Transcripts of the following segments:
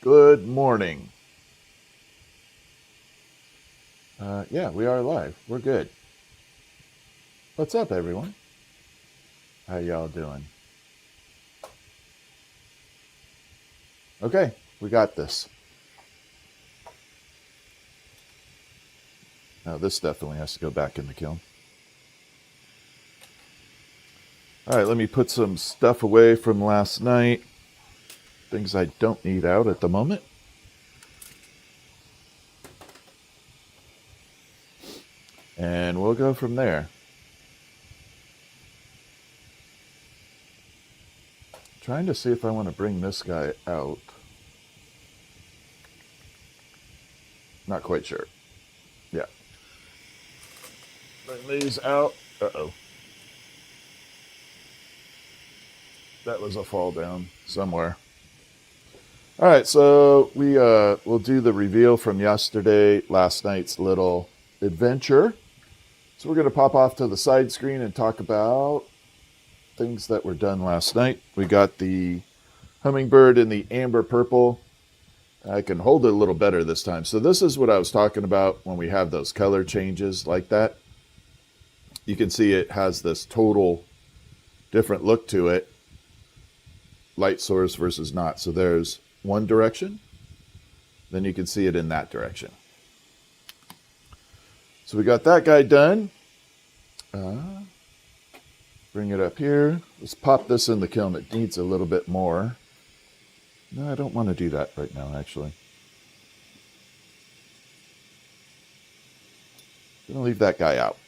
Good morning. Yeah, we are live. We're good. What's up, everyone? How y'all doing? Okay, we got this. Now this definitely has to go back in the kiln. All right, let me put some stuff away from last night. Things I don't need out at the moment. And we'll go from there. Trying to see if I want to bring this guy out. Not quite sure. Yeah. Bring these out. Uh-oh. That was a fall down somewhere. All right, so we'll do the reveal from last night's little adventure. So we're going to pop off to the side screen and talk about things that were done last night. We got the hummingbird in the amber purple. I can hold it a little better this time. So this is what I was talking about when we have those color changes like that. You can see it has this total different look to it. Light source versus not. So there's one direction. Then you can see it in that direction. So we got that guy done. Bring it up here. Let's pop this in the kiln. It needs a little bit more. No, I don't want to do that right now, actually. I'm going to leave that guy out.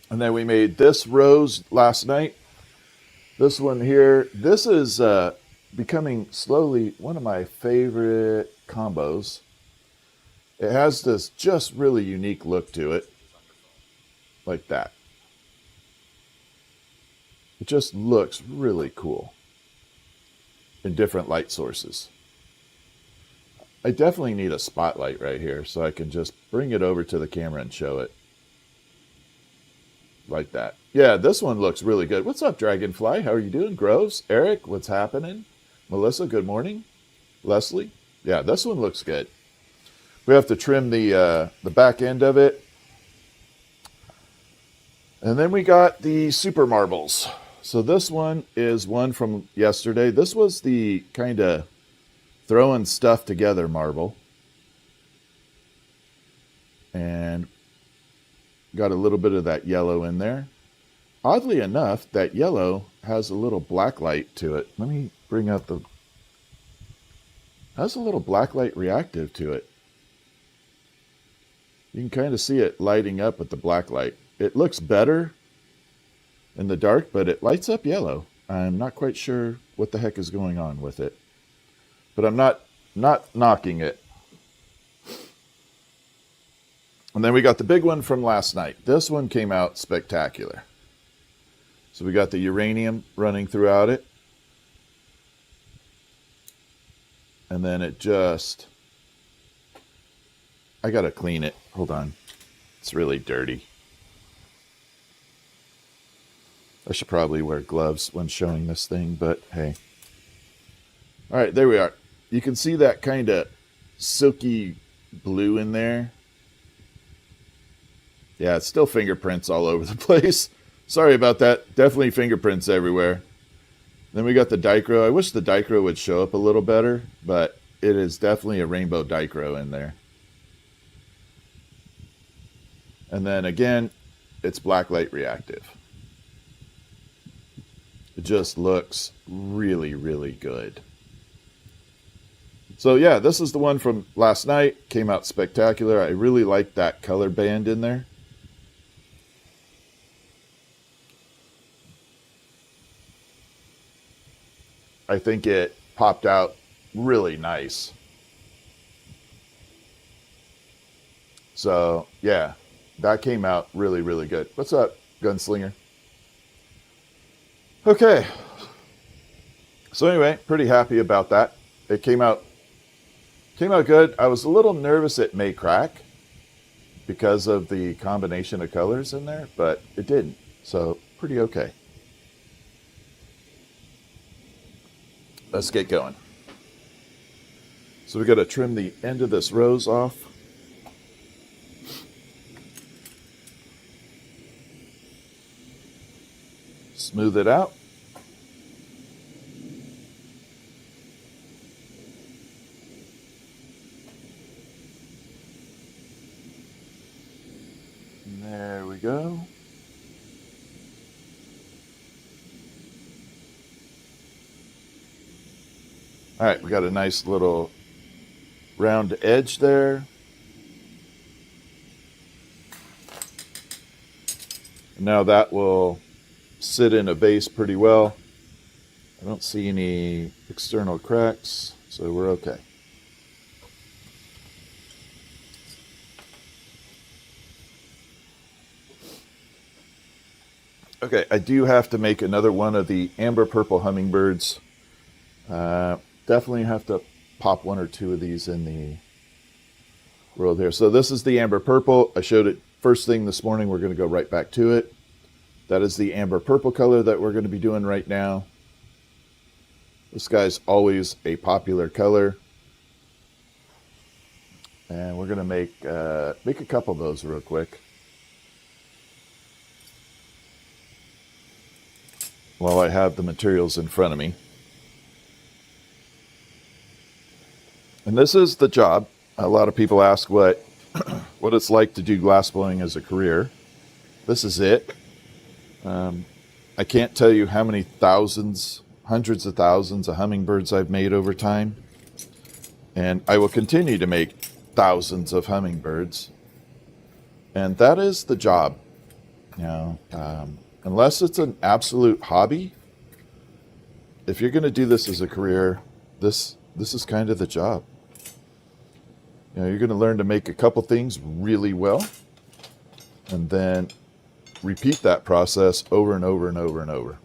And then we made this rose last night. This one here. This is becoming slowly one of my favorite combos. It has this just really unique look to it. Like that. It just looks really cool in different light sources. I definitely need a spotlight right here so I can just bring it over to the camera and show it. Like that. Yeah, this one looks really good. What's up, Dragonfly? How are you doing? Groves? Eric, what's happening? Melissa, good morning. Leslie? Yeah, this one looks good. We have to trim the back end of it. And then we got the super marbles. So this one is one from yesterday. This was the kind of throwing stuff together marble. And got a little bit of that yellow in there. Oddly enough, that yellow has a little black light to it. Let me bring out the... has a little black light reactive to it. You can kind of see it lighting up with the black light. It looks better in the dark, but it lights up yellow. I'm not quite sure what the heck is going on with it. But I'm not knocking it. And then we got the big one from last night. This one came out spectacular. So we got the uranium running throughout it. And then it just... I gotta clean it. Hold on. It's really dirty. I should probably wear gloves when showing this thing, but hey. All right, there we are. You can see that kind of silky blue in there. Yeah, it's still fingerprints all over the place. Sorry about that. Definitely fingerprints everywhere. Then we got the dichro. I wish the dichro would show up a little better, but it is definitely a rainbow dichro in there. And then again, it's blacklight reactive. It just looks really, really good. So yeah, this is the one from last night. Came out spectacular. I really like that color band in there. I think it popped out really nice. So yeah, that came out really, really good. What's up, Gunslinger? Okay. So anyway, pretty happy about that. It came out good. I was a little nervous it may crack because of the combination of colors in there, but it didn't. So pretty okay. Let's get going. So we got to trim the end of this rose off. Smooth it out. And there we go. All right, we got a nice little round edge there. Now that will sit in a vase pretty well. I don't see any external cracks, so we're okay. Okay, I do have to make another one of the amber purple hummingbirds. Definitely have to pop one or two of these in the world here. So this is the amber purple. I showed it first thing this morning. We're going to go right back to it. That is the amber purple color that we're going to be doing right now. This guy's always a popular color. And we're going to make a couple of those real quick. While I have the materials in front of me. And this is the job. A lot of people ask what it's like to do glassblowing as a career. This is it. I can't tell you how many thousands, hundreds of thousands of hummingbirds I've made over time. And I will continue to make thousands of hummingbirds. And that is the job. You know, unless it's an absolute hobby, if you're going to do this as a career, this is kind of the job. You know, you're going to learn to make a couple things really well, and then repeat that process over and over and over and over.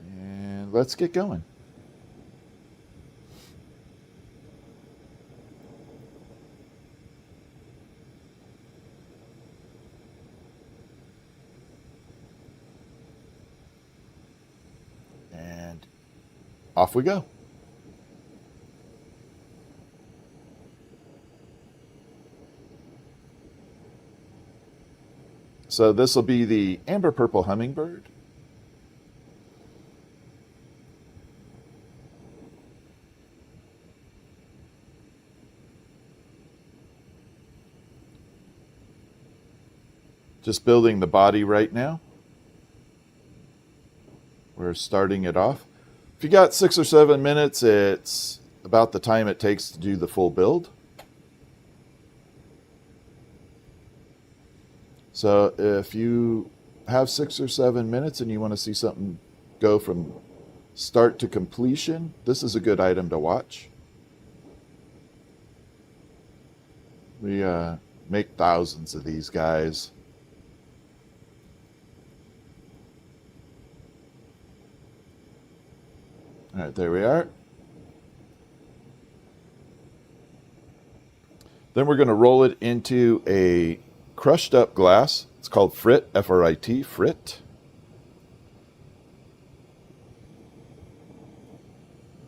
And let's get going. And off we go. So this will be the amber purple hummingbird. Just building the body right now. We're starting it off. If you got 6 or 7 minutes, it's about the time it takes to do the full build. So if you have 6 or 7 minutes and you want to see something go from start to completion, this is a good item to watch. We make thousands of these guys. All right, there we are. Then we're going to roll it into a crushed up glass. It's called frit, F-R-I-T, frit.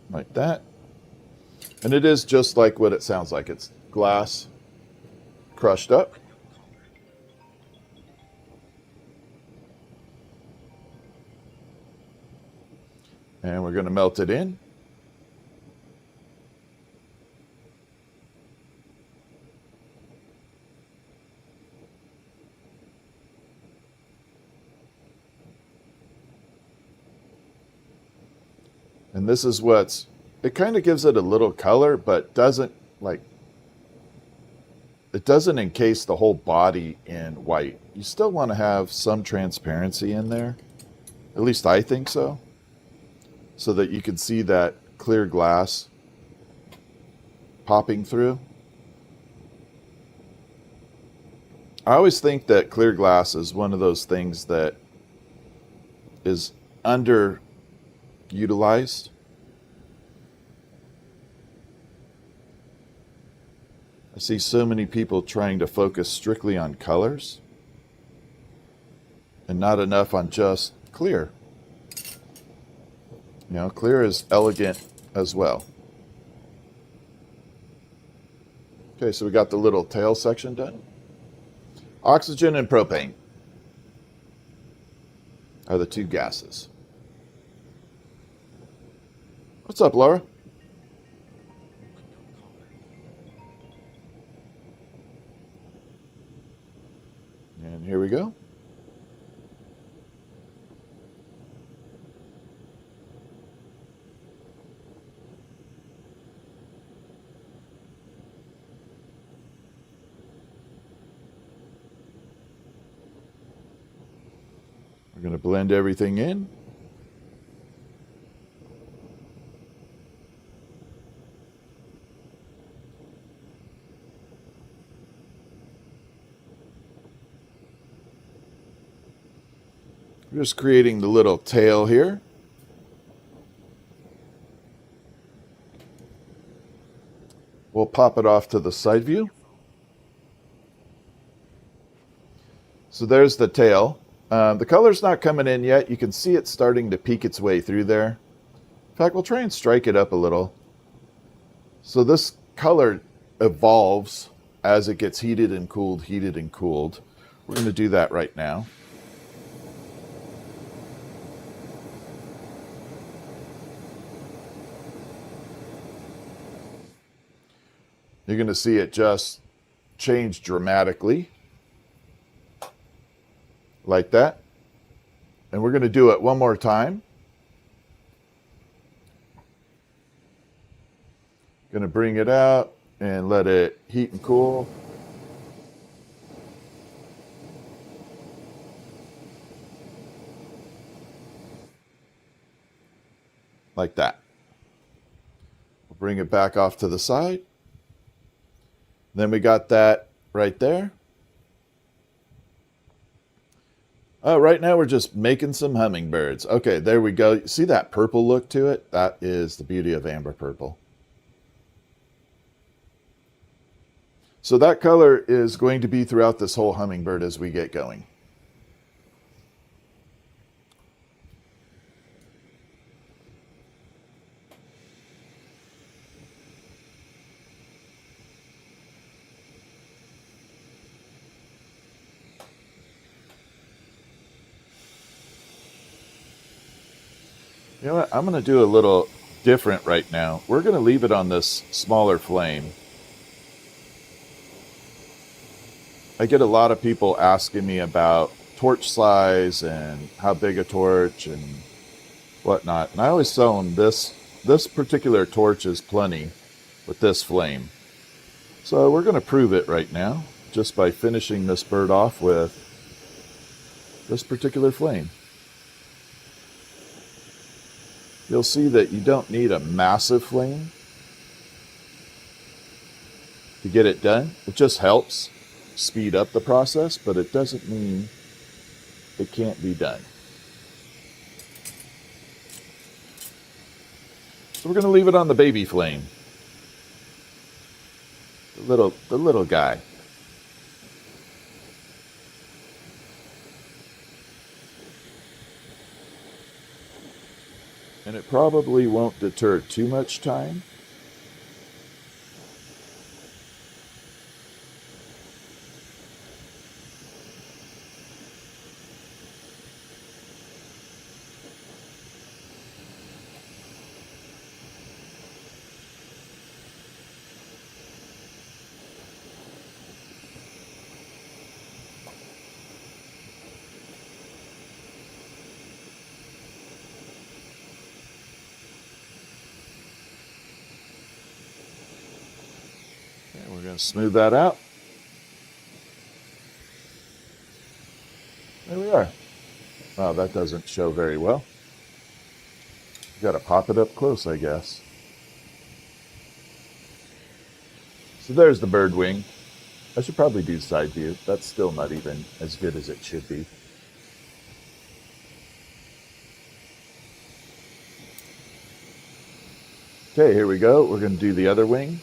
Like that. And it is just like what it sounds like. It's glass crushed up. And we're going to melt it in. And this is it kind of gives it a little color, but doesn't it doesn't encase the whole body in white. You still want to have some transparency in there. At least I think so. So that you can see that clear glass popping through. I always think that clear glass is one of those things that is underutilized. I see so many people trying to focus strictly on colors and not enough on just clear. Clear is elegant as well. Okay, so we got the little tail section done. Oxygen and propane are the two gases. What's up, Laura? And here we go. We're going to blend everything in. We're just creating the little tail here. We'll pop it off to the side view. So there's the tail. The color's not coming in yet. You can see it starting to peek its way through there. In fact, we'll try and strike it up a little. So this color evolves as it gets heated and cooled, heated and cooled. We're going to do that right now. You're going to see it just change dramatically. Like that. And we're going to do it one more time. Going to bring it out and let it heat and cool. Like that. We'll bring it back off to the side. Then we got that right there. Right now we're just making some hummingbirds. Okay, there we go. See that purple look to it? That is the beauty of amber purple. So that color is going to be throughout this whole hummingbird as we get going. You know what? I'm going to do a little different right now. We're going to leave it on this smaller flame. I get a lot of people asking me about torch size and how big a torch and whatnot. And I always tell them this particular torch is plenty with this flame. So we're going to prove it right now just by finishing this bird off with this particular flame. You'll see that you don't need a massive flame to get it done. It just helps speed up the process, but it doesn't mean it can't be done. So we're going to leave it on the baby flame. The little guy. And it probably won't deter too much time. We're going to smooth that out. There we are. Wow, that doesn't show very well. Got to pop it up close, I guess. So there's the bird wing. I should probably do side view. That's still not even as good as it should be. Okay, here we go. We're going to do the other wing.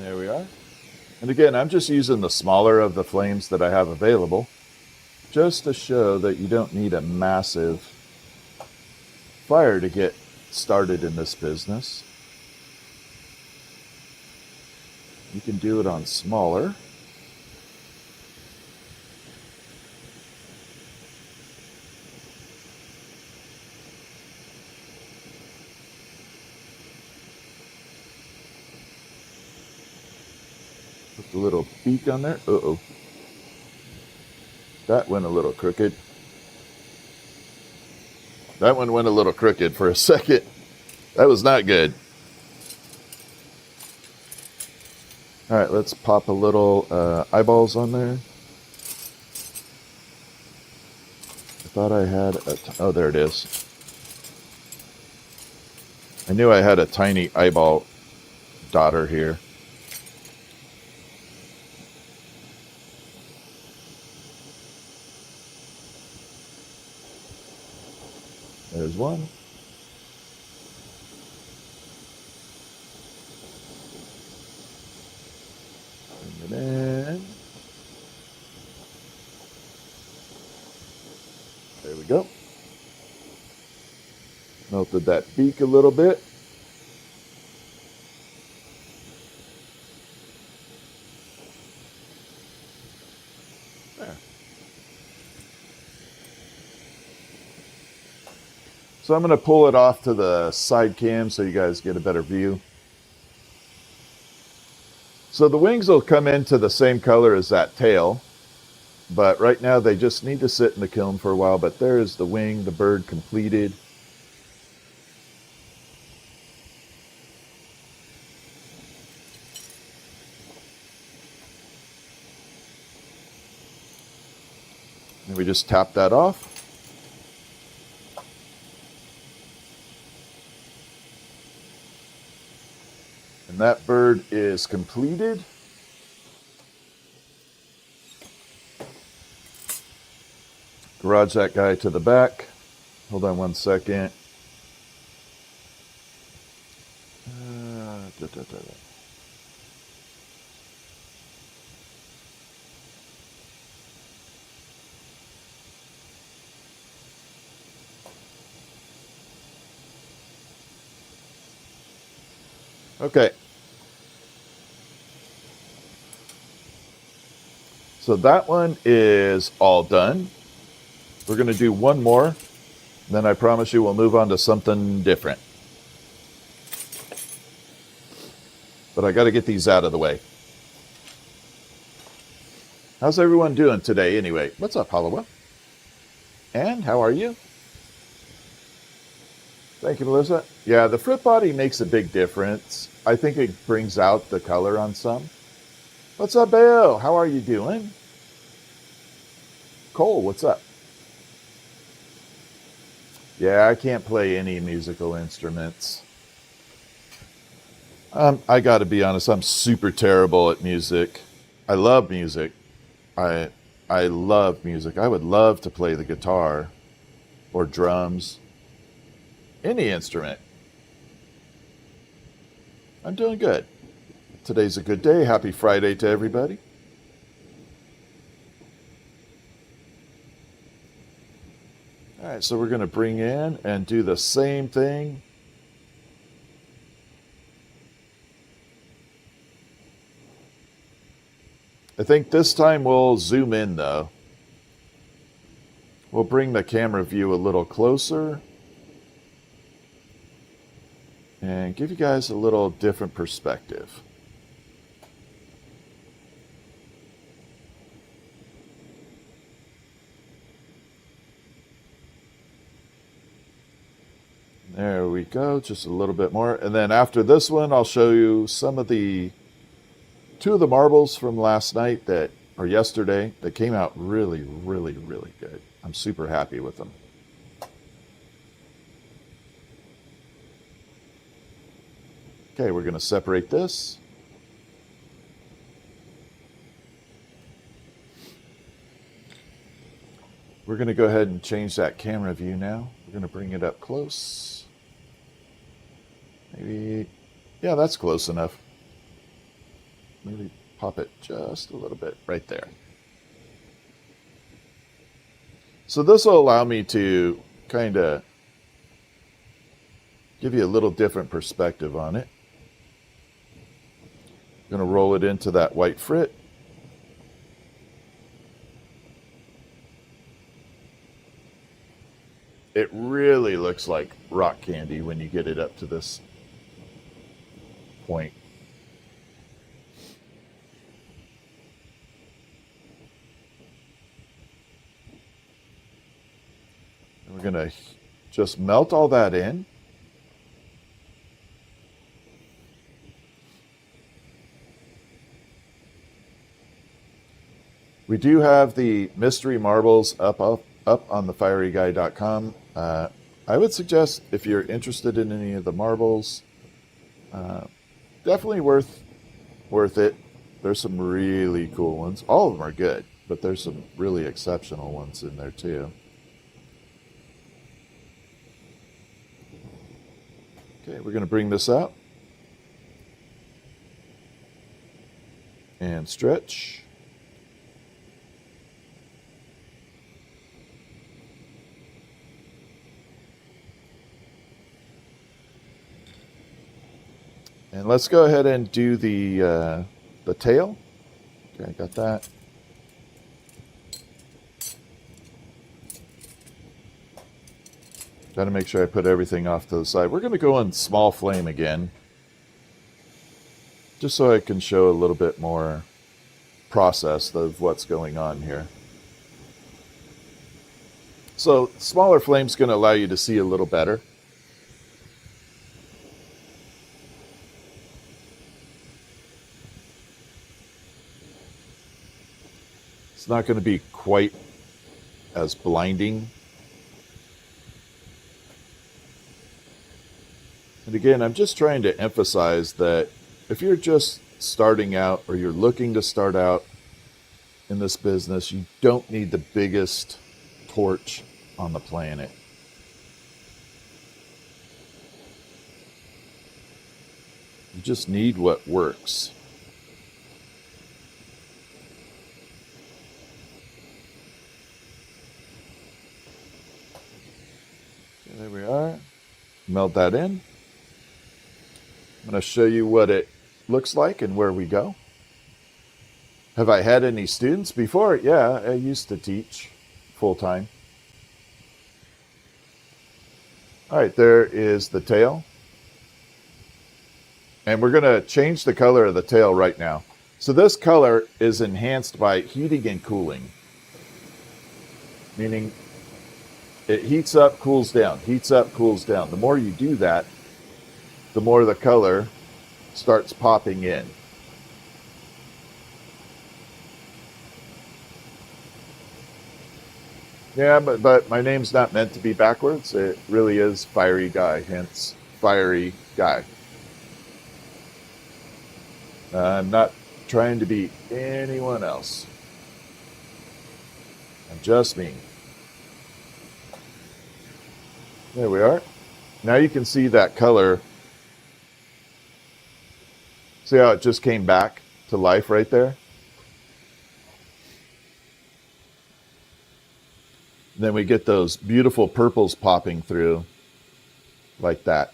There we are. And again, I'm just using the smaller of the flames that I have available, just to show that you don't need a massive fire to get started in this business. You can do it on smaller. Put the little beak on there. Uh-oh. That went a little crooked. That one went a little crooked for a second. That was not good. All right, let's pop a little eyeballs on there. I thought I had oh, there it is. I knew I had a tiny eyeball daughter here. There's one. Bring it in. There we go. Melted that beak a little bit. There. So I'm going to pull it off to the side cam so you guys get a better view. So the wings will come into the same color as that tail, but right now they just need to sit in the kiln for a while. But there is the wing, the bird completed. And we just tap that off. And that bird is completed. Garage that guy to the back. Hold on one second. Okay. So that one is all done. We're going to do one more. Then I promise you we'll move on to something different. But I got to get these out of the way. How's everyone doing today anyway? What's up, Hollowell? And how are you? Thank you, Melissa. Yeah, the fruit body makes a big difference. I think it brings out the color on some. What's up, Bill? How are you doing? Cole, what's up? Yeah, I can't play any musical instruments. I got to be honest, I'm super terrible at music. I love music. I love music. I would love to play the guitar or drums, any instrument. I'm doing good. Today's a good day. Happy Friday to everybody. All right, so we're going to bring in and do the same thing. I think this time we'll zoom in though. We'll bring the camera view a little closer and give you guys a little different perspective. There we go, just a little bit more. And then after this one, I'll show you some of two of the marbles from last night or yesterday that came out really, really, really good. I'm super happy with them. Okay, we're going to separate this. We're going to go ahead and change that camera view now. We're going to bring it up close. Maybe, yeah, that's close enough. maybe pop it just a little bit right there. So this will allow me to kind of give you a little different perspective on it. I'm going to roll it into that white frit. It really looks like rock candy when you get it up to this point. And we're going to just melt all that in. We do have the mystery marbles up on the fieryguy.com. I would suggest if you're interested in any of the marbles, definitely worth it. There's some really cool ones. All of them are good, but there's some really exceptional ones in there too. Okay, we're going to bring this out and stretch. And let's go ahead and do the tail. Okay, I got that. Got to make sure I put everything off to the side. We're going to go on small flame again, just so I can show a little bit more process of what's going on here. So smaller flame's going to allow you to see a little better. It's not going to be quite as blinding. And again, I'm just trying to emphasize that if you're just starting out or you're looking to start out in this business, you don't need the biggest torch on the planet. You just need what works. There we are. Melt that in. I'm going to show you what it looks like and where we go. Have I had any students before? Yeah, I used to teach full time. All right, there is the tail. And we're going to change the color of the tail right now. So this color is enhanced by heating and cooling, meaning it heats up, cools down, heats up, cools down. The more you do that, the more the color starts popping in. Yeah, but my name's not meant to be backwards. It really is Fiery Guy, hence Fiery Guy. I'm not trying to be anyone else. I'm just me. There we are. Now you can see that color. See how it just came back to life right there? And then we get those beautiful purples popping through like that.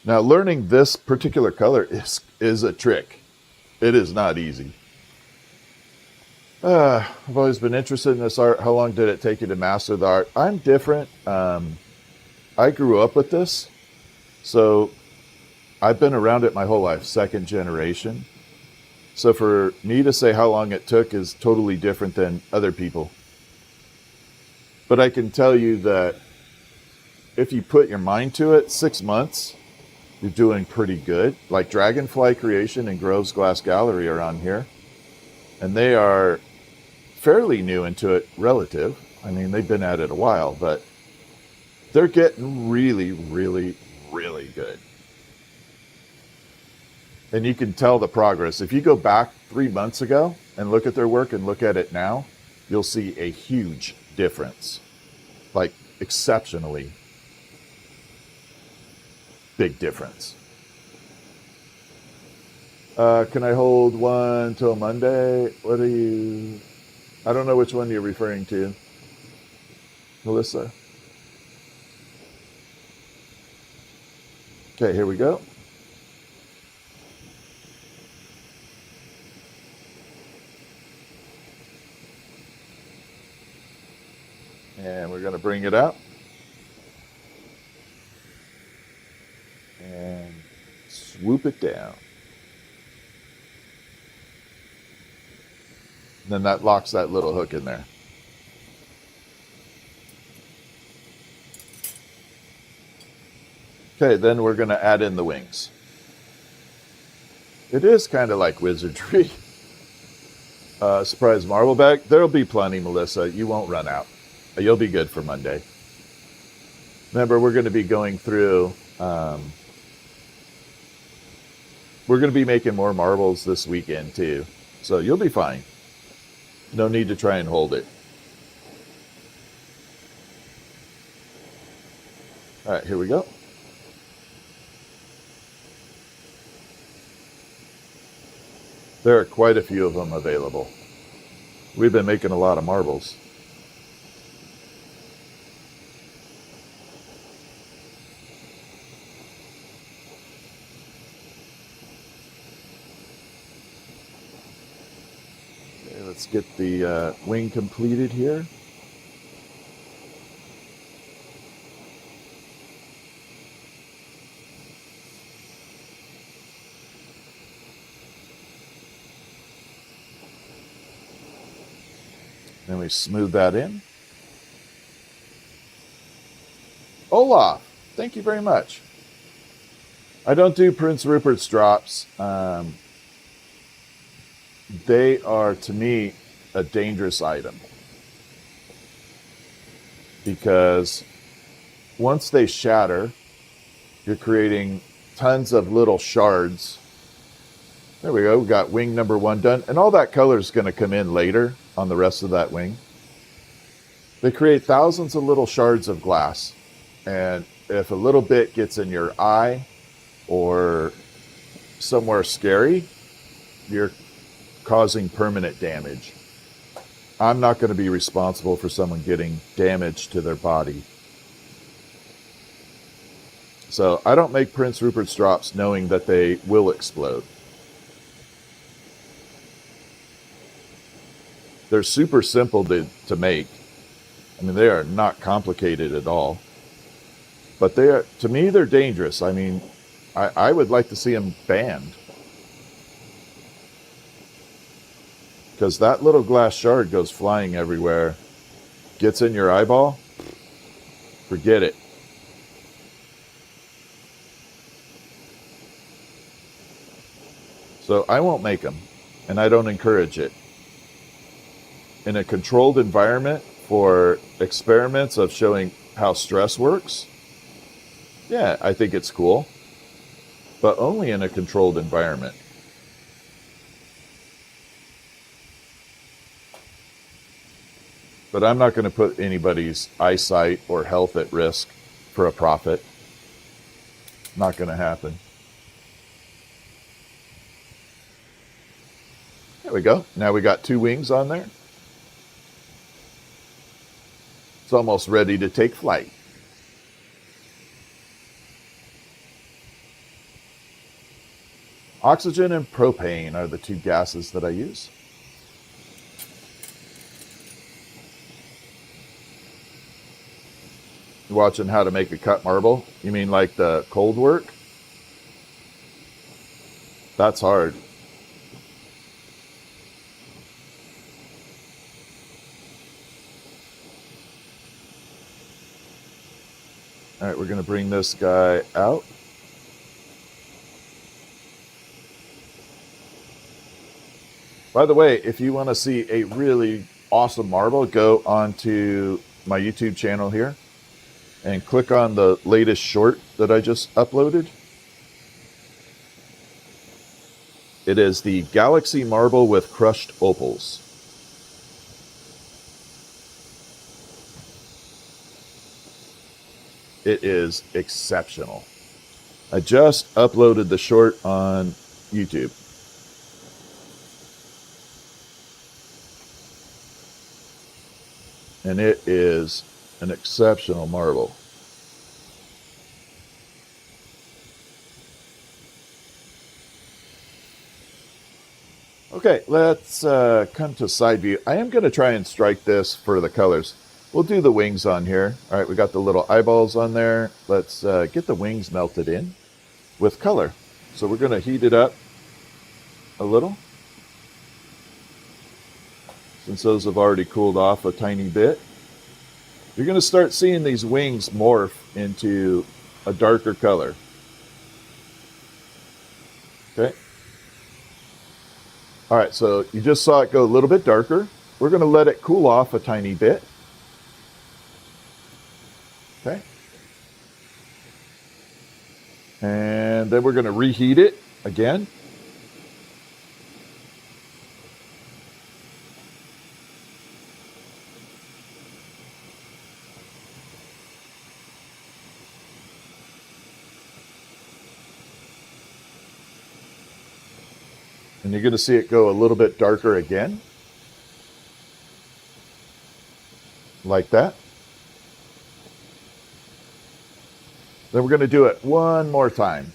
Now learning this particular color is a trick. It is not easy. I've always been interested in this art. How long did it take you to master the art? I'm different. I grew up with this. So I've been around it my whole life, second generation. So for me to say how long it took is totally different than other people. But I can tell you that if you put your mind to it, 6 months, you're doing pretty good. Like Dragonfly Creation and Groves Glass Gallery are on here. And they are fairly new into it, relative. I mean, they've been at it a while, but they're getting really, really, really good. And you can tell the progress. If you go back 3 months ago and look at their work and look at it now, you'll see a huge difference. Like exceptionally big difference. Can I hold one till Monday? What are you... I don't know which one you're referring to. Melissa. Okay, here we go. And we're going to bring it out. And swoop it down. And then that locks that little hook in there. Okay, then we're going to add in the wings. It is kind of like wizardry. Surprise marble bag. There'll be plenty, Melissa. You won't run out. You'll be good for Monday. Remember, we're going to be going through... we're going to be making more marbles this weekend, too. So you'll be fine. No need to try and hold it. All right, here we go. There are quite a few of them available. We've been making a lot of marbles. Okay, let's get the wing completed here. Then we smooth that in. Olaf, thank you very much. I don't do Prince Rupert's drops. They are, to me, a dangerous item. Because once they shatter, you're creating tons of little shards. There we go. We got wing number 1 done. And all that color is going to come in later on the rest of that wing. They create thousands of little shards of glass. And if a little bit gets in your eye or somewhere scary, you're causing permanent damage. I'm not going to be responsible for someone getting damage to their body. So I don't make Prince Rupert's drops knowing that they will explode. They're super simple to make. I mean, they are not complicated at all. But they are, to me, they're dangerous. I mean, I would like to see them banned. Because that little glass shard goes flying everywhere, gets in your eyeball, forget it. So I won't make them, and I don't encourage it. In a controlled environment for experiments of showing how stress works, yeah, I think it's cool. But only in a controlled environment. But I'm not going to put anybody's eyesight or health at risk for a profit. Not going to happen. There we go. Now we got 2 wings on there. It's almost ready to take flight. Oxygen and propane are the 2 gases that I use. You're watching how to make a cut marble? You mean like the cold work? That's hard. All right, we're going to bring this guy out. By the way, if you want to see a really awesome marble, go onto my YouTube channel here and click on the latest short that I just uploaded. It is the Galaxy Marble with Crushed Opals. It is exceptional. I just uploaded the short on YouTube. and it is an exceptional marble. Okay, let's come to side view. I am going to try and strike this for the colors. We'll do the wings on here. All right, we got the little eyeballs on there. Let's get the wings melted in with color. So we're going to heat it up a little, since those have already cooled off a tiny bit. You're going to start seeing these wings morph into a darker color. Okay. All right, so you just saw it go a little bit darker. We're going to let it cool off a tiny bit. Okay. And then we're going to reheat it again. And you're going to see it go a little bit darker again. Like that. Then we're going to do it one more time.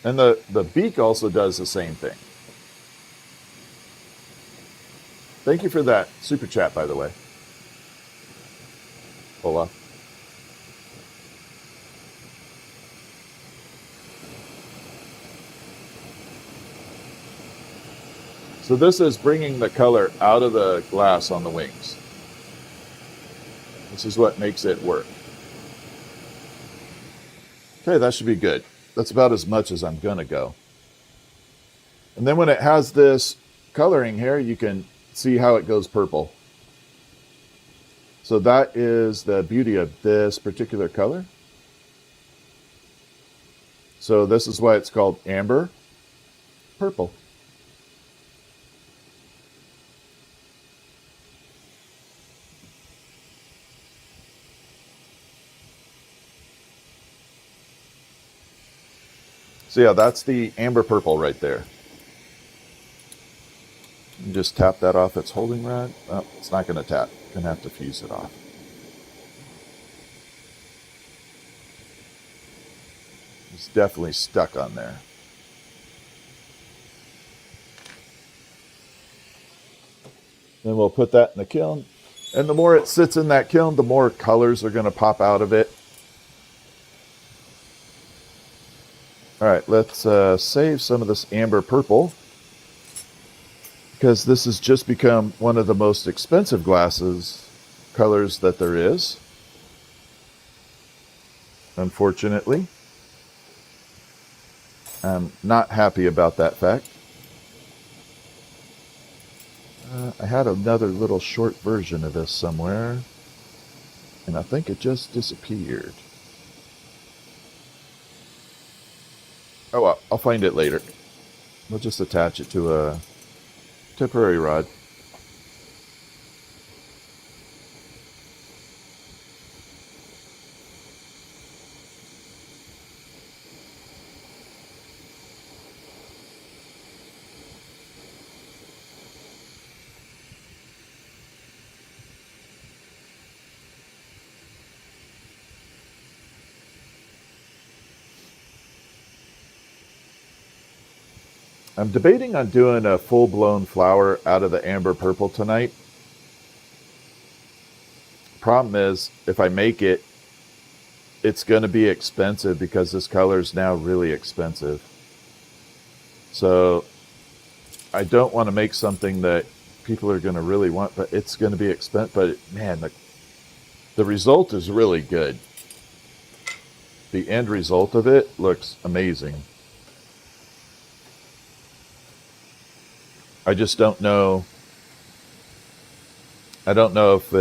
And the beak also does the same thing. Thank you for that super chat, by the way. Hola. So this is bringing the color out of the glass on the wings. This is what makes it work. Okay, that should be good. That's about as much as I'm going to go. And then when it has this coloring here, you can see how it goes purple. So that is the beauty of this particular color. So this is why it's called amber purple. So yeah, that's the amber purple right there. You just tap that off its holding rod. Oh, it's not going to tap. Going to have to fuse it off. It's definitely stuck on there. Then we'll put that in the kiln. And the more it sits in that kiln, the more colors are going to pop out of it. All right, let's save some of this amber purple, because this has just become one of the most expensive glasses colors that there is, unfortunately. I'm not happy about that fact. I had another little short version of this somewhere, and I think it just disappeared. Oh well, I'll find it later. We'll just attach it to a temporary rod. I'm debating on doing a full-blown flower out of the amber purple tonight. Problem is, if I make it, it's going to be expensive because this color is now really expensive. So I don't want to make something that people are going to really want, but it's going to be expensive. But man, the result is really good. The end result of it looks amazing. I just don't know. I don't know if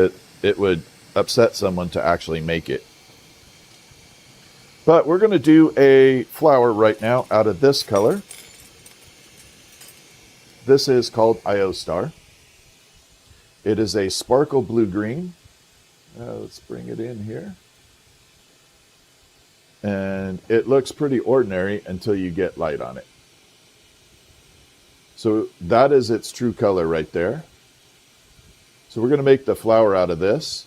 it would upset someone to actually make it. But we're going to do a flower right now out of this color. This is called IO Star. It is a sparkle blue-green. Let's bring it in here. And it looks pretty ordinary until you get light on it. So that is its true color right there. So we're going to make the flower out of this.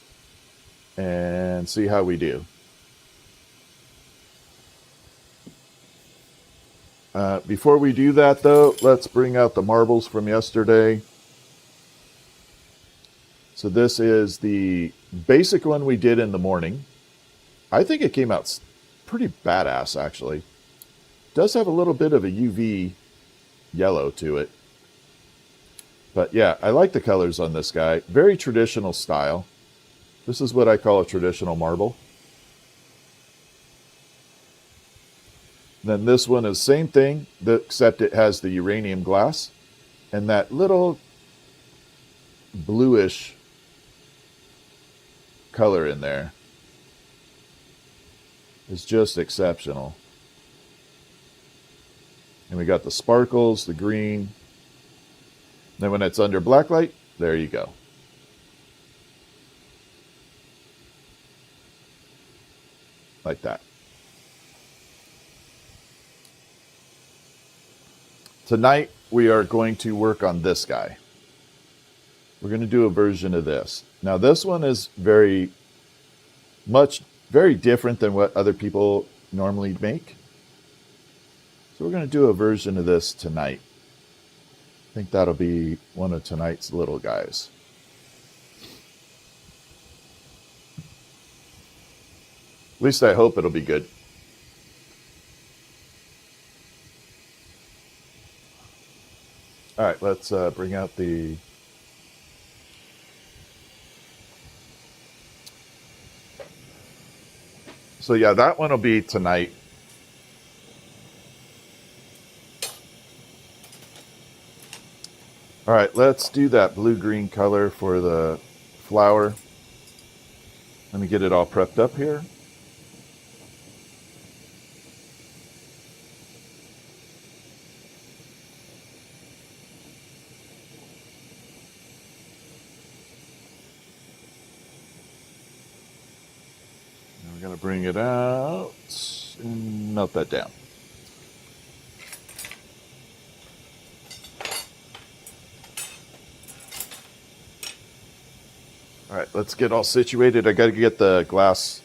and see how we do. Before we do that, though, let's bring out the marbles from yesterday. So this is the basic one we did in the morning. I think it came out pretty badass, actually. It does have a little bit of a UV yellow to it. But yeah, I like the colors on this guy. Very traditional style. This is what I call a traditional marble. Then this one is same thing, except it has the uranium glass. And that little bluish color in there is just exceptional. And we got the sparkles, the green. Then when it's under blacklight, there you go. Like that. Tonight, we are going to work on this guy. We're going to do a version of this. Now, this one is very different than what other people normally make. So we're going to do a version of this tonight. I think that'll be one of tonight's little guys. At least I hope it'll be good. All right, let's bring out the... So yeah, that one will be tonight. All right, let's do that blue-green color for the flower. Let me get it all prepped up here. And we're going to bring it out and melt that down. All right, let's get all situated. I got to get the glass.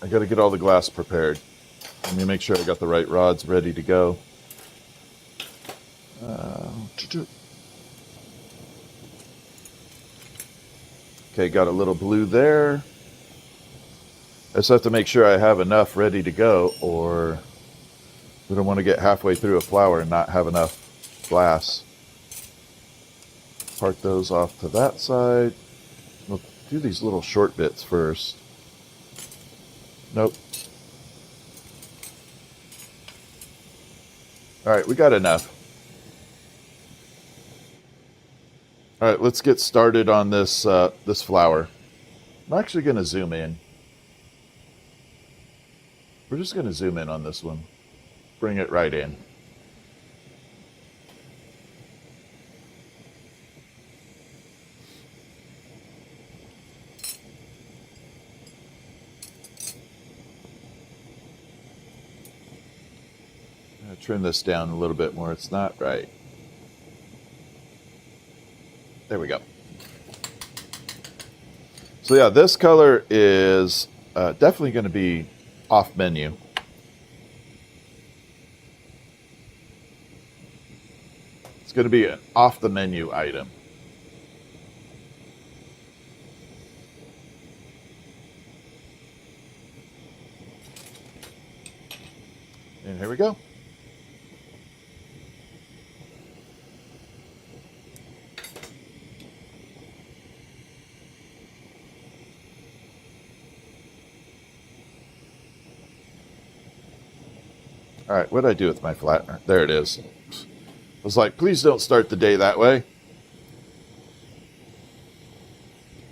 I got to get all the glass prepared. Let me make sure I got the right rods ready to go. Okay, got a little blue there. I just have to make sure I have enough ready to go, or we don't want to get halfway through a flower and not have enough glass. Park those off to that side. We'll do these little short bits first. Nope. All right, we got enough. All right, let's get started on this this flower. I'm actually going to zoom in. We're just going to zoom in on this one. Bring it right in. Trim this down a little bit more. It's not right. There we go. So yeah, this color is definitely going to be off menu. It's going to be an off the menu item. And here we go. All right, what did I do with my flattener? There it is. I was like, please don't start the day that way.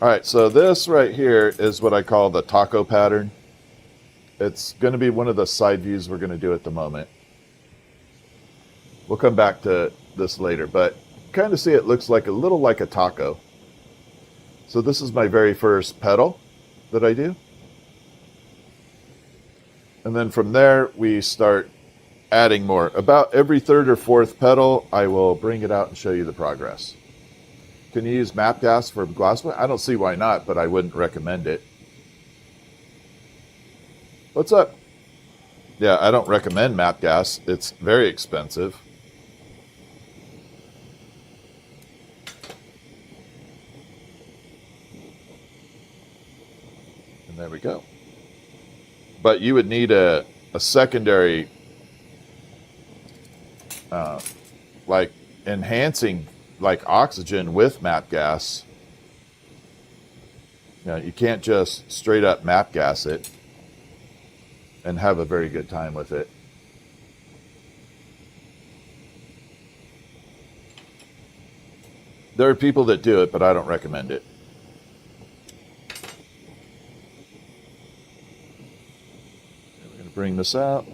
All right, so this right here is what I call the taco pattern. It's going to be one of the side views we're going to do at the moment. We'll come back to this later, but kind of see it looks like a little like a taco. So this is my very first petal that I do. And then from there, we start adding more. About every third or fourth petal, I will bring it out and show you the progress. Can you use MAP gas for glassblowing? I don't see why not, but I wouldn't recommend it. What's up? Yeah, I don't recommend MAP gas. It's very expensive. And there we go. But you would need a secondary, like enhancing, like oxygen with MAP gas. You know, you can't just straight up MAP gas it and have a very good time with it. There are people that do it, but I don't recommend it. We're going to bring this out.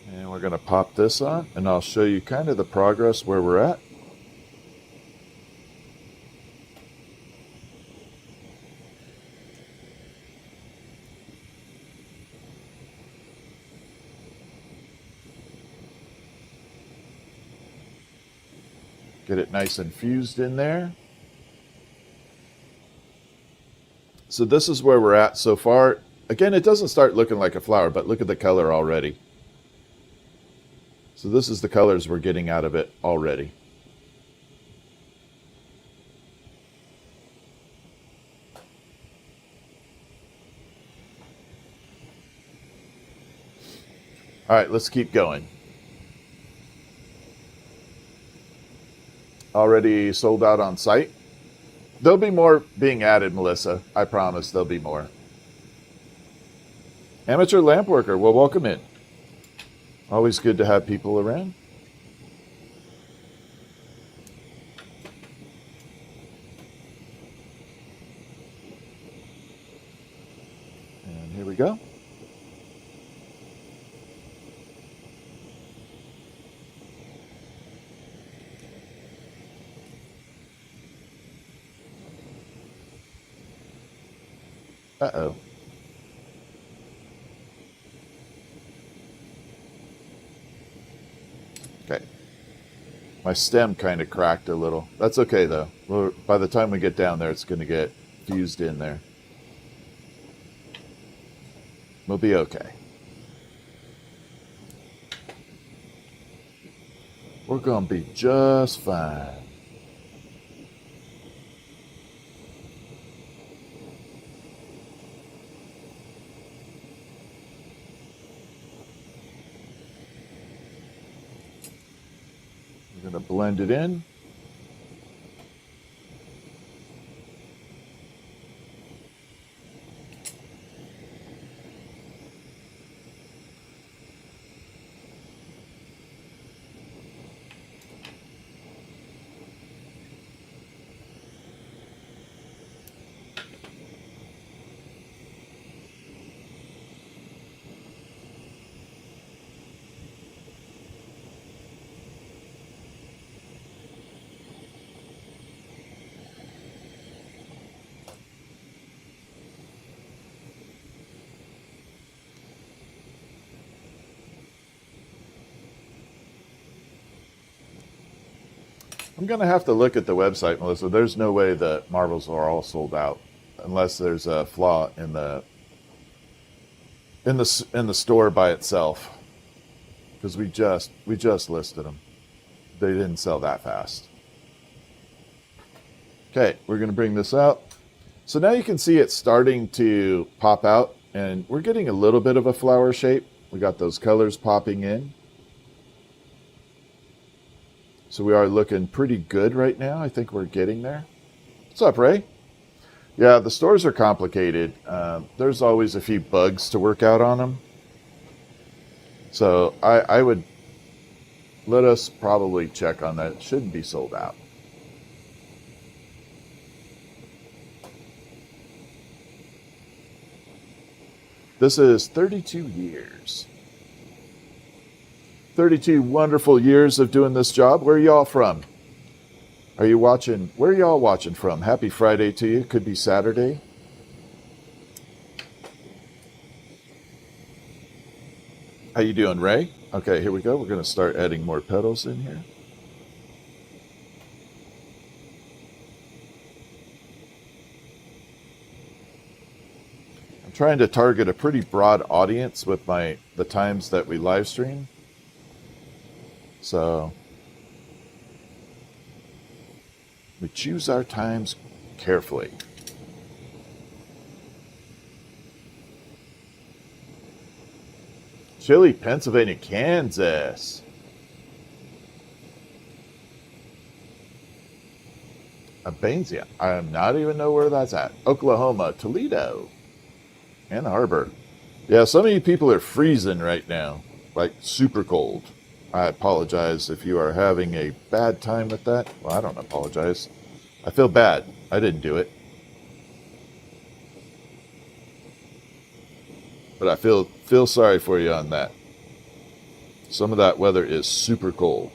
And we're going to pop this on, and I'll show you kind of the progress where we're at. Get it nice and fused in there. So this is where we're at so far. Again, it doesn't start looking like a flower, but look at the color already. So this is the colors we're getting out of it already. All right, let's keep going. Already sold out on site. There'll be more being added, Melissa. I promise there'll be more. Amateur lamp worker, well, welcome in. Always good to have people around. And here we go. Uh-oh. Okay. My stem kind of cracked a little. That's okay, though. By the time we get down there, it's going to get fused in there. We'll be okay. We're going to be just fine. We're going to blend it in. I'm going to have to look at the website, Melissa. There's no way the marbles are all sold out unless there's a flaw in the store by itself. Because we just listed them. They didn't sell that fast. Okay, we're going to bring this out. So now you can see it starting to pop out, and we're getting a little bit of a flower shape. We got those colors popping in. So we are looking pretty good right now. I think we're getting there. What's up, Ray? Yeah, the stores are complicated. There's always a few bugs to work out on them. So I would let us probably check on that. It shouldn't be sold out. This is 32 years. 32 wonderful years of doing this job. Where are y'all from? Are you watching? Where are y'all watching from? Happy Friday to you. Could be Saturday. How you doing, Ray? Okay, here we go. We're going to start adding more petals in here. I'm trying to target a pretty broad audience with the times that we live stream. So we choose our times carefully. Chile, Pennsylvania, Kansas. Abansia. I not even know where that's at. Oklahoma, Toledo, Ann Arbor. Yeah, some of you people are freezing right now, like super cold. I apologize if you are having a bad time with that. Well, I don't apologize. I feel bad. I didn't do it. But I feel sorry for you on that. Some of that weather is super cold.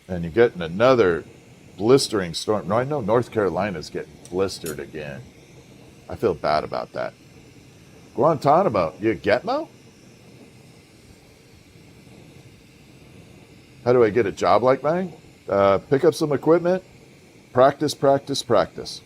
And you're getting another blistering storm. No, I know North Carolina's getting blistered again. I feel bad about that. Guantanamo, you Getmo? How do I get a job like mine? Pick up some equipment, practice, practice, practice.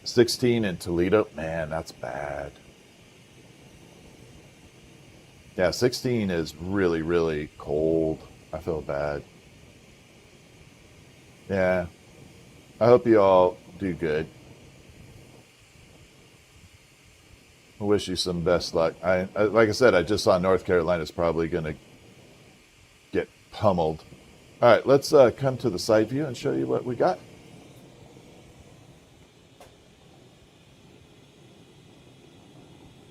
$16 in Toledo. Man, that's bad. Yeah, 16 is really, really cold. I feel bad. Yeah. I hope you all do good. I wish you some best luck. Like I said, I just saw North Carolina's probably going to get pummeled. All right, let's come to the side view and show you what we got.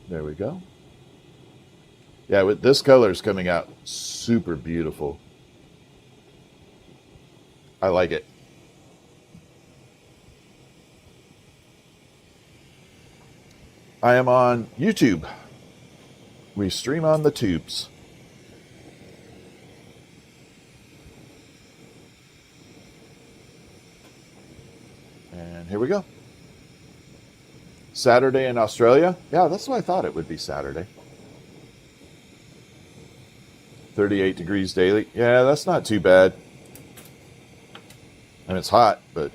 There we go. Yeah, this color is coming out super beautiful. I like it. I am on YouTube. We stream on the tubes. And here we go. Saturday in Australia? Yeah, that's what I thought it would be Saturday. 38 degrees daily. Yeah, that's not too bad. And it's hot, but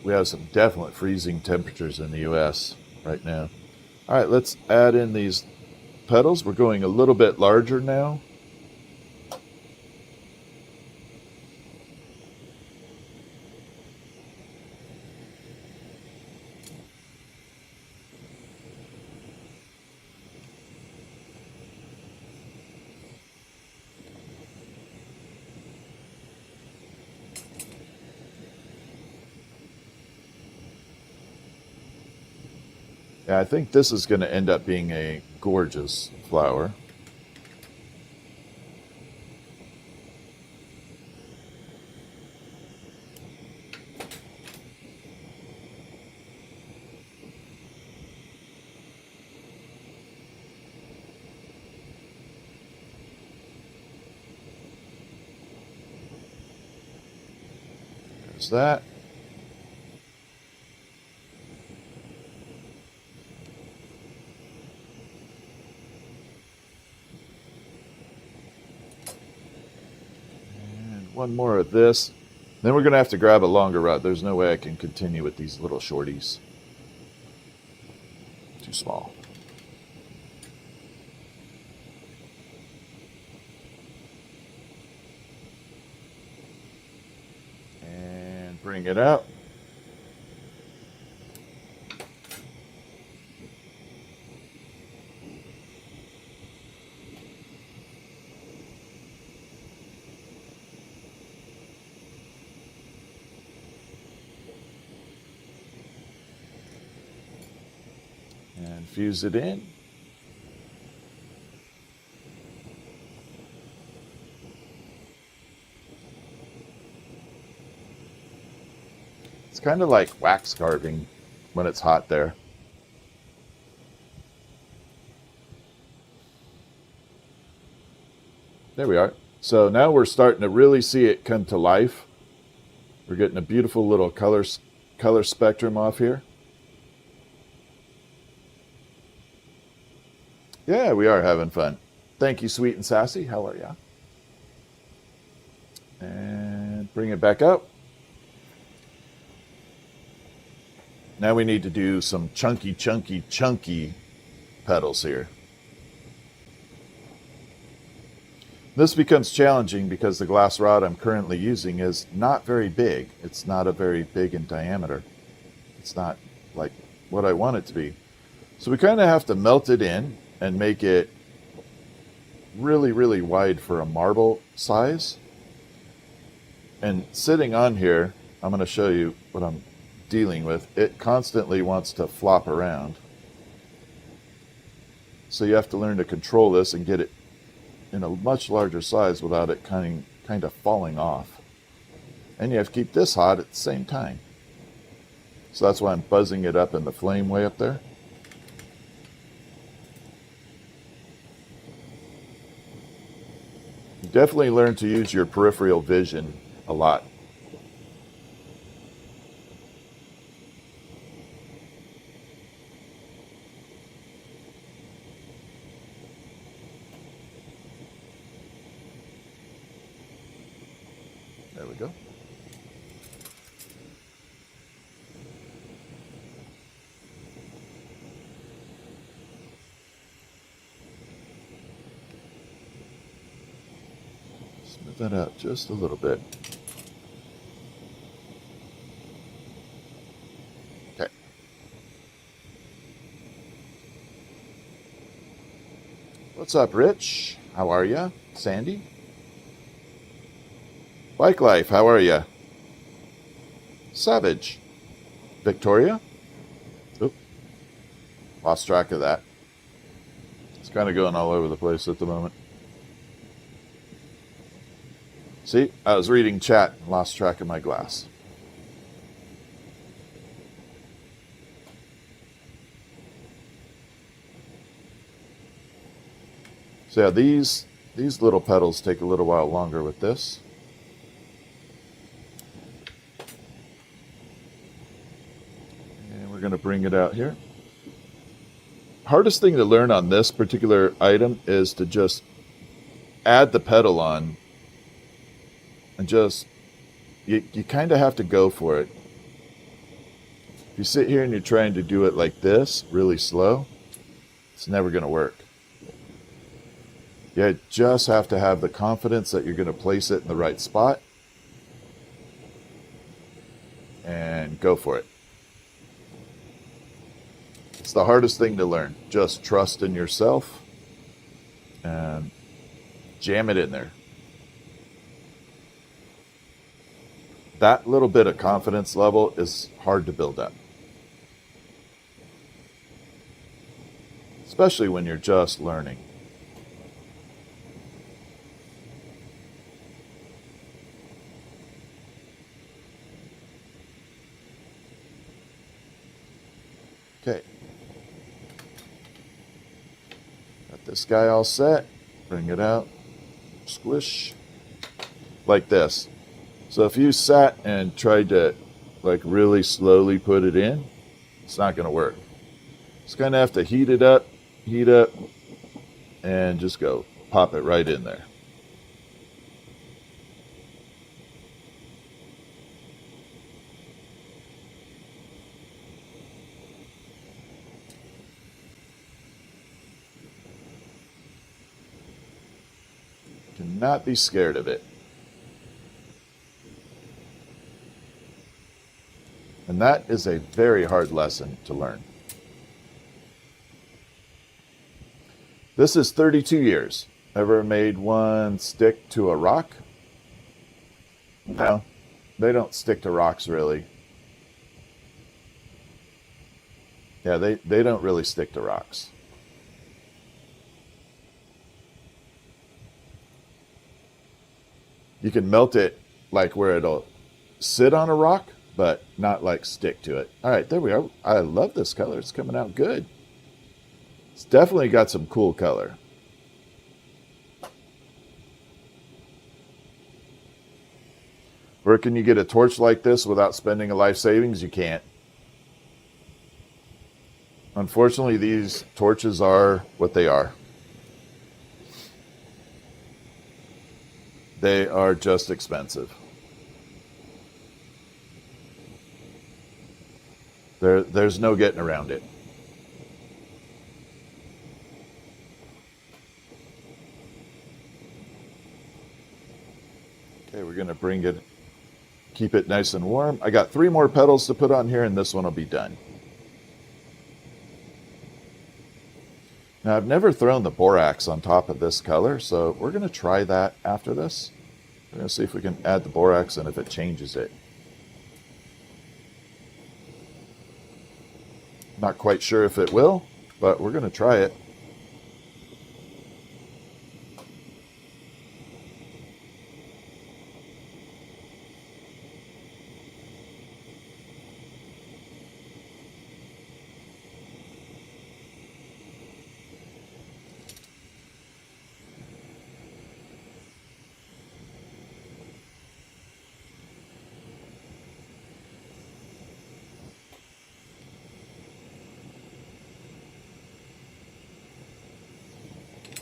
we have some definite freezing temperatures in the US right now. All right, let's add in these petals. We're going a little bit larger now. Yeah, I think this is going to end up being a gorgeous flower. There's that. One more of this. Then we're going to have to grab a longer rod. There's no way I can continue with these little shorties. Too small. And bring it out. And fuse it in. It's kind of like wax carving when it's hot there. There we are. So now we're starting to really see it come to life. We're getting a beautiful little color spectrum off here. Yeah, we are having fun. Thank you, Sweet and Sassy. How are ya? And bring it back up. Now we need to do some chunky petals here. This becomes challenging because the glass rod I'm currently using is not very big. It's not a very big in diameter. It's not like what I want it to be. So we kind of have to melt it in and make it really wide for a marble size. And sitting on here, I'm going to show you what I'm dealing with. It constantly wants to flop around. So you have to learn to control this and get it in a much larger size without it kind of falling off. And you have to keep this hot at the same time. So that's why I'm buzzing it up in the flame way up there. You definitely learn to use your peripheral vision a lot. There we go. Smooth that out just a little bit. Okay. What's up, Rich? How are ya? Sandy? Bike Life, how are ya? Savage. Victoria? Oop. Lost track of that. It's kind of going all over the place at the moment. See, I was reading chat and lost track of my glass. So yeah, these little petals take a little while longer with this. And we're going to bring it out here. Hardest thing to learn on this particular item is to just add the petal on and just, you kind of have to go for it. If you sit here and you're trying to do it like this, really slow, it's never going to work. You just have to have the confidence that you're going to place it in the right spot and go for it. It's the hardest thing to learn. Just trust in yourself and jam it in there. That little bit of confidence level is hard to build up. Especially when you're just learning. Okay. Got this guy all set. Bring it out. Squish. Like this. So if you sat and tried to like really slowly put it in, it's not going to work. Just kind of have to heat up, and just go pop it right in there. and not be scared of it. And that is a very hard lesson to learn. This is 32 years. Ever made one stick to a rock? No, they don't stick to rocks really. Yeah, they don't really stick to rocks. You can melt it like where it'll sit on a rock, but not like stick to it. All right, there we are. I love this color. It's coming out good. It's definitely got some cool color. Where can you get a torch like this without spending a life savings? You can't. Unfortunately, these torches are what they are. They are just expensive. There's no getting around it. Okay, we're going to keep it nice and warm. I got 3 more petals to put on here, and this one will be done. Now, I've never thrown the borax on top of this color, so we're going to try that after this. We're going to see if we can add the borax and if it changes it. Not quite sure if it will, but we're going to try it.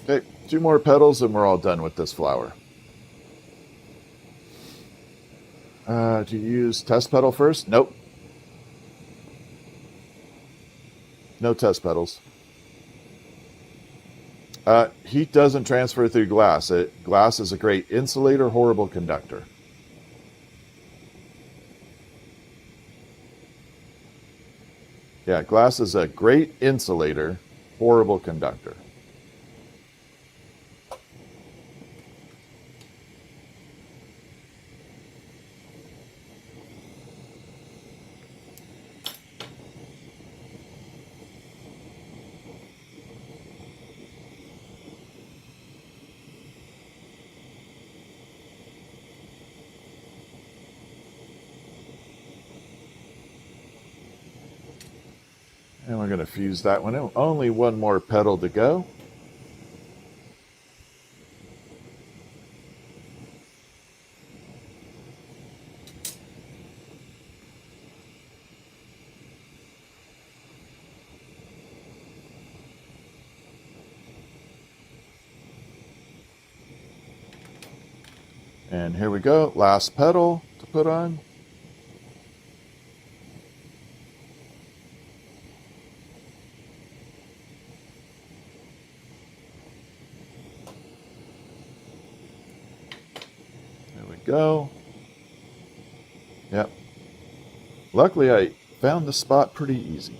Okay, 2 more petals and we're all done with this flower. Do you use test petal first? Nope. No test petals. Heat doesn't transfer through glass. Glass is a great insulator, horrible conductor. Yeah, glass is a great insulator, horrible conductor. And we're going to fuse that one in. Only 1 more petal to go. And here we go. Last petal to put on. Go. Yep. Luckily, I found the spot pretty easy.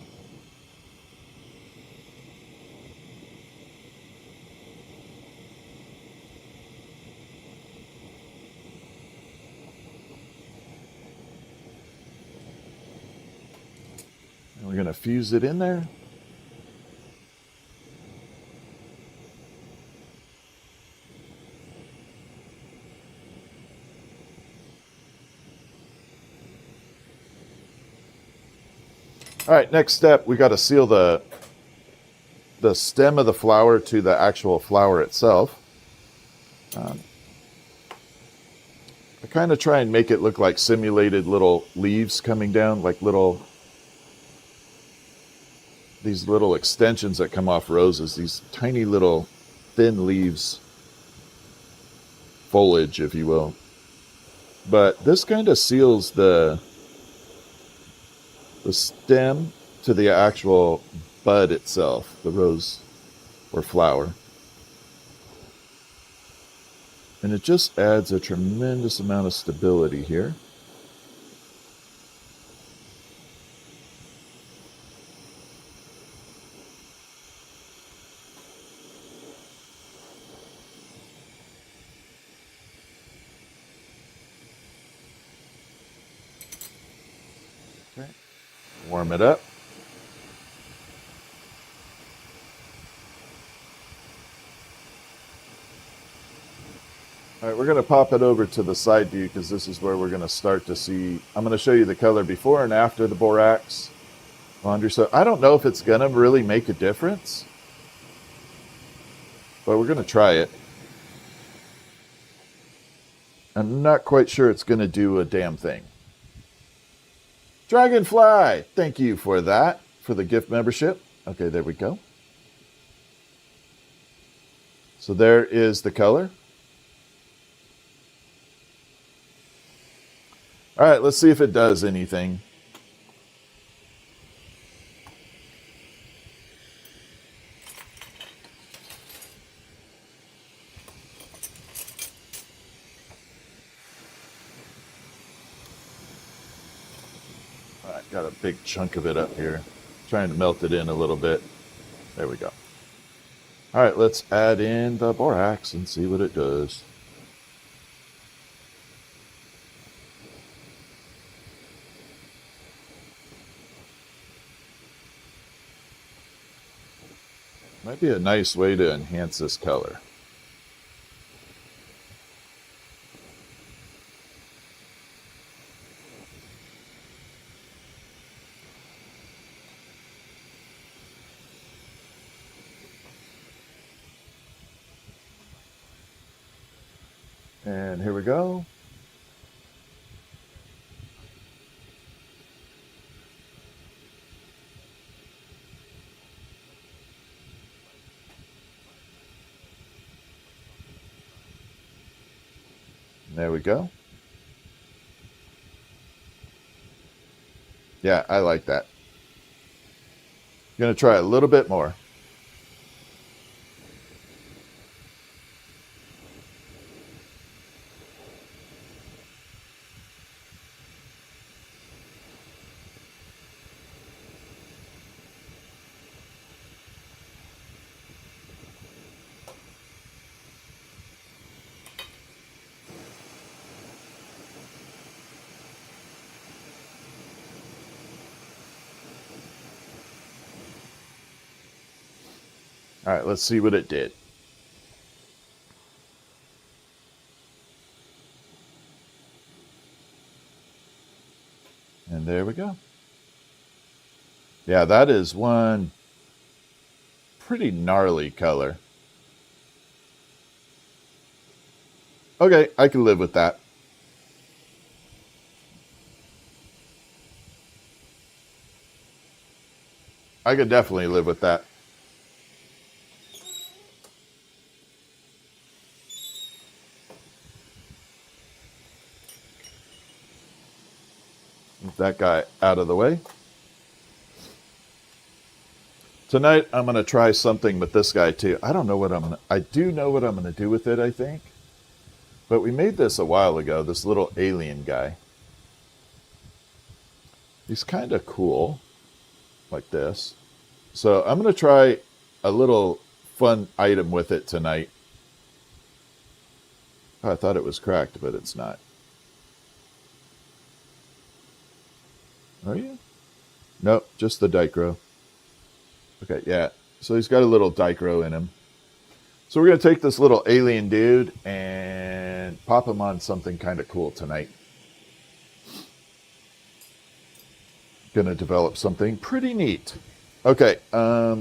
And we're going to fuse it in there. All right, next step, we got to seal the stem of the flower to the actual flower itself. I kind of try and make it look like simulated little leaves coming down, like these little extensions that come off roses, these tiny little thin leaves, foliage, if you will. But this kind of seals the stem to the actual bud itself, the rose or flower. And it just adds a tremendous amount of stability here. Okay. Warm it up. All right, we're going to pop it over to the side view because this is where we're going to start to see. I'm going to show you the color before and after the borax laundry. So I don't know if it's going to really make a difference, but we're going to try it. I'm not quite sure it's going to do a damn thing. Dragonfly, thank you for that, for the gift membership. Okay, there we go. So there is the color. All right, let's see if it does anything. All right, got a big chunk of it up here. Trying to melt it in a little bit. There we go. All right, let's add in the borax and see what it does. Might be a nice way to enhance this color. And here we go. There we go. Yeah, I like that. I'm going to try a little bit more. All right, let's see what it did. And there we go. Yeah, that is one pretty gnarly color. Okay, I can live with that. I could definitely live with that. Move that guy out of the way. Tonight, I'm going to try something with this guy too. I don't know what I do know what I'm going to do with it, I think. But we made this a while ago, this little alien guy. He's kind of cool, like this. So I'm going to try a little fun item with it tonight. Oh, I thought it was cracked, but it's not. Are you? Nope, just the dichro. Okay, yeah. So he's got a little dichro in him. So we're going to take this little alien dude and pop him on something kind of cool tonight. Going to develop something pretty neat. Okay, I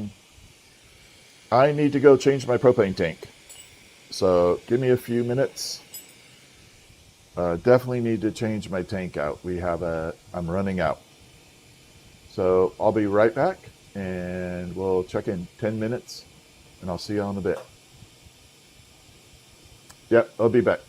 need to go change my propane tank. So give me a few minutes. Definitely need to change my tank out. I'm running out. So I'll be right back and we'll check in 10 minutes and I'll see you in a bit. Yep, I'll be back.